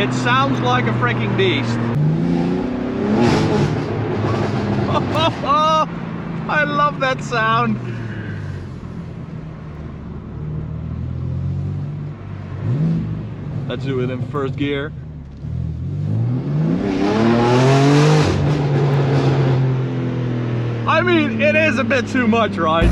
It sounds like a freaking beast. I love that sound. Let's do it in first gear. I mean, it is a bit too much, right?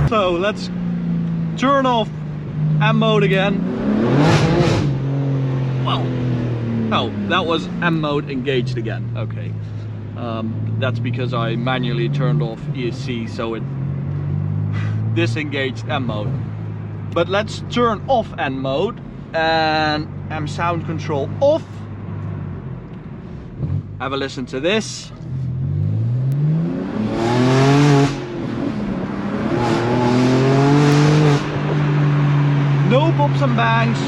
So let's turn off M mode again. Well, oh, that was M mode engaged again. Okay, that's because I manually turned off ESC, so it disengaged M mode. But let's turn off N mode and M sound control off. Have a listen to this. No pops and bangs,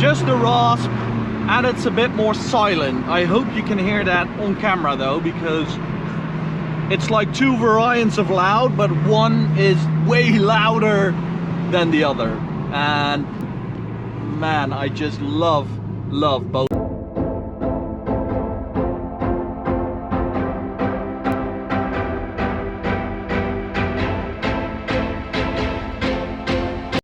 just the rasp, and it's a bit more silent. I hope you can hear that on camera though, because it's like two variants of loud, but one is way louder than the other. And man, I just love both.